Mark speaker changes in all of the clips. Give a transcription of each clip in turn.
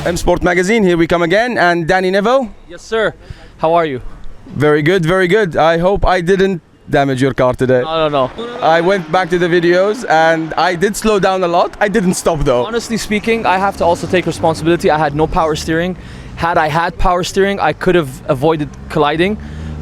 Speaker 1: M Sport Magazine, here we come again, and Dany Neville.
Speaker 2: Yes, sir. How are you?
Speaker 1: Very good, very good. I hope I didn't damage your car today.
Speaker 2: No.
Speaker 1: I went back to the videos and I did slow down a lot. I didn't stop though.
Speaker 2: Honestly speaking, I have to also take responsibility. I had no power steering. Had I had power steering, I could have avoided colliding,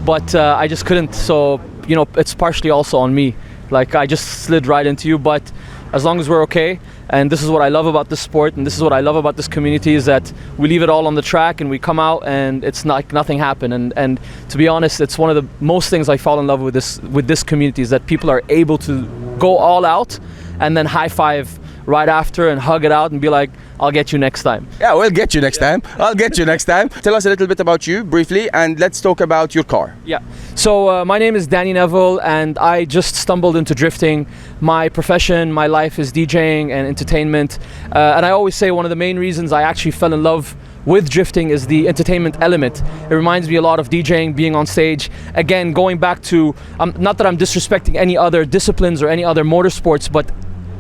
Speaker 2: but I just couldn't. So, you know, it's partially also on me. Like, I just slid right into you, but as long as we're okay, and this is what I love about this sport, and this is what I love about this community, is that we leave it all on the track and we come out and it's like nothing happened. And to be honest, it's one of the most things I fall in love with this community, is that people are able to go all out and then high five right after and hug it out and be like, I'll get you next time.
Speaker 1: Yeah, we'll get you next time. I'll get you next time. Tell us a little bit about you briefly, and let's talk about your car.
Speaker 2: Yeah. So my name is Dany Neville, and I just stumbled into drifting. My profession, my life is DJing and entertainment. And I always say one of the main reasons I actually fell in love with drifting is the entertainment element. It reminds me a lot of DJing, being on stage. Again, going back to, not that I'm disrespecting any other disciplines or any other motorsports, but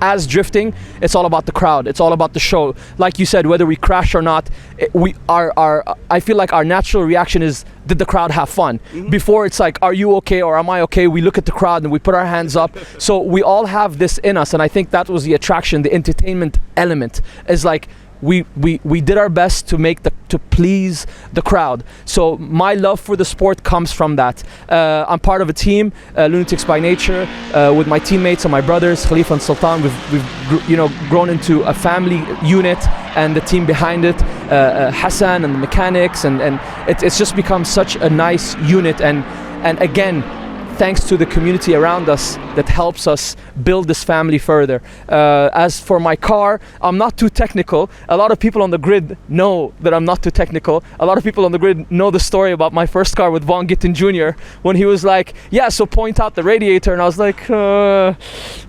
Speaker 2: as drifting, it's all about the crowd. It's all about the show. Like you said, whether we crash or not, I feel like our natural reaction is, did the crowd have fun? Mm-hmm. Before it's like, are you okay or am I okay? We look at the crowd and we put our hands up. So we all have this in us, and I think that was the attraction, the entertainment element. Is like, we did our best to please the crowd. So my love for the sport comes from that. I'm part of a team, Lunatics by Nature, with my teammates and my brothers, Khalifa and Sultan. We've grown into a family unit, and the team behind it, Hassan and the mechanics, and it's just become such a nice unit. And again, thanks to the community around us that helps us build this family further. As for my car, I'm not too technical. A lot of people on the grid know that I'm not too technical. A lot of people on the grid know the story about my first car with Von Gittin Jr. when he was like, yeah, so point out the radiator. And I was like,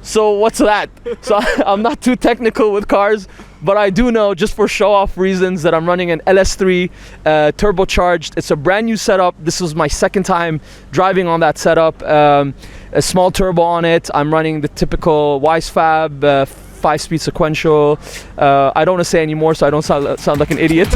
Speaker 2: so what's that? So I'm not too technical with cars. But I do know, just for show-off reasons, that I'm running an LS3 turbocharged. It's a brand new setup. This was my second time driving on that setup. A small turbo on it. I'm running the typical Wisefab 5-speed sequential. I don't want to say any more so I don't sound like an idiot.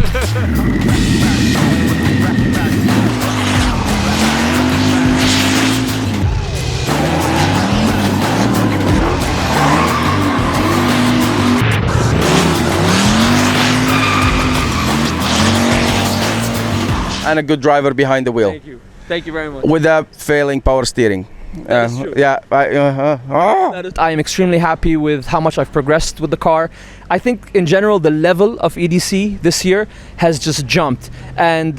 Speaker 1: And a good driver behind the wheel.
Speaker 2: Thank you very much.
Speaker 1: Without failing power steering.
Speaker 2: That's true.
Speaker 1: Yeah.
Speaker 2: I am extremely happy with how much I've progressed with the car. I think in general the level of EDC this year has just jumped. And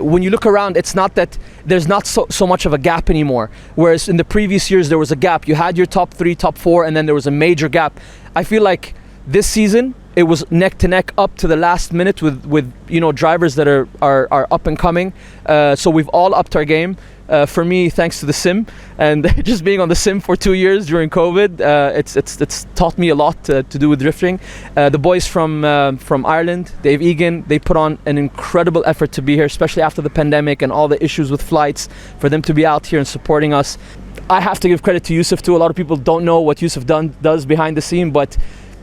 Speaker 2: when you look around, it's not that there's not so much of a gap anymore. Whereas in the previous years there was a gap. You had your top 3, top 4, and then there was a major gap. I feel like this season it was neck to neck up to the last minute with drivers that are up and coming. So we've all upped our game. For me, thanks to the sim and just being on the sim for 2 years during COVID, it's taught me a lot to do with drifting. The boys from Ireland, Dave Egan, they put on an incredible effort to be here, especially after the pandemic and all the issues with flights. For them to be out here and supporting us, I have to give credit to Yusuf too. A lot of people don't know what Yusuf does behind the scene, but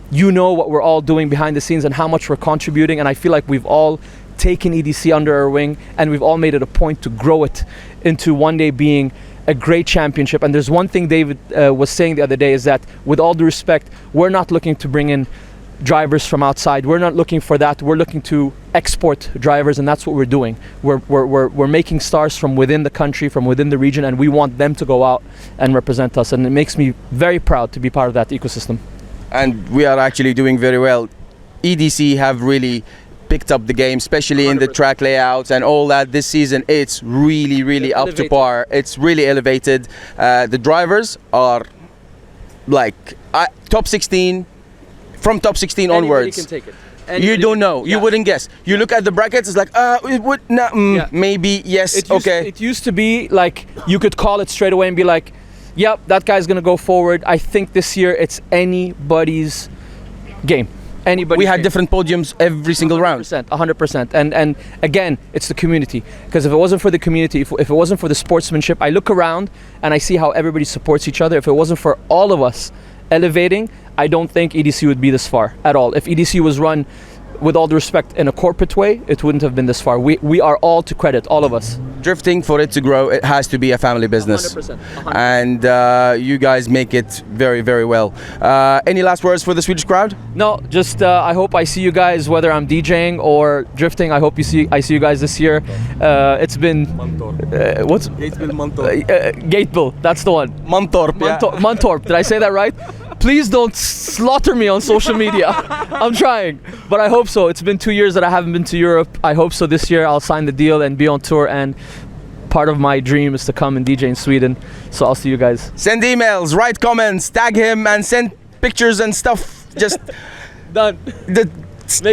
Speaker 2: you know what we're all doing behind the scenes and how much we're contributing. And I feel like we've all taken EDC under our wing, and we've all made it a point to grow it into one day being a great championship. And there's one thing David was saying the other day, is that with all due respect, we're not looking to bring in drivers from outside. We're not looking for that. We're looking to export drivers, and that's what we're doing. We're making stars from within the country, from within the region, and we want them to go out and represent us. And it makes me very proud to be part of that ecosystem.
Speaker 1: And we are actually doing very well. EDC have really picked up the game, especially 100%. In the track layouts and all that this season. It's really up to par. It's really elevated. The drivers are like top 16, from top 16
Speaker 2: Anybody
Speaker 1: onwards.
Speaker 2: can take it.
Speaker 1: You don't know.
Speaker 2: Yeah.
Speaker 1: You wouldn't guess. You look at the brackets, it's like, it would, maybe, yes, okay.
Speaker 2: It used to be like, you could call it straight away and be like, yep, that guy's gonna go forward. I think this year it's anybody's game. We had different podiums every single round. 100%. And again, it's the community. Because if it wasn't for the community, if it wasn't for the sportsmanship, I look around and I see how everybody supports each other. If it wasn't for all of us elevating, I don't think EDC would be this far at all. If EDC was run with all due respect, in a corporate way, it wouldn't have been this far. We are all to credit, all of us.
Speaker 1: Drifting, for it to grow, it has to be a family business.
Speaker 2: 100%.
Speaker 1: And you guys make it very, very well. Any last words for the Swedish crowd?
Speaker 2: No, just I hope I see you guys, whether I'm DJing or drifting. I hope I see you guys this year. It's been what's
Speaker 1: Gatesville Mantorp.
Speaker 2: Gateville? That's the one.
Speaker 1: Mantorp.
Speaker 2: Mantorp. Did I say that right? Please don't slaughter me on social media. I'm trying, but I hope so. It's been 2 years that I haven't been to Europe. I hope so this year I'll sign the deal and be on tour, and part of my dream is to come and DJ in Sweden. So I'll see you guys.
Speaker 1: Send emails, write comments, tag him, and send pictures and stuff. Just
Speaker 2: Done.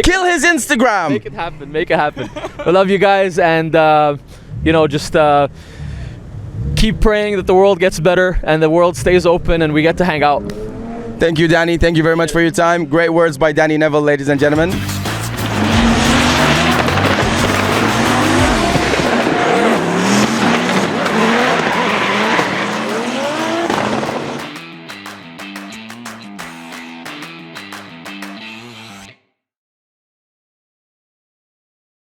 Speaker 1: kill his Instagram.
Speaker 2: Make it happen. Make it happen. I love you guys, and just keep praying that the world gets better and the world stays open and we get to hang out.
Speaker 1: Thank you, Dany. Thank you very much for your time. Great words by Dany Neville, ladies and gentlemen.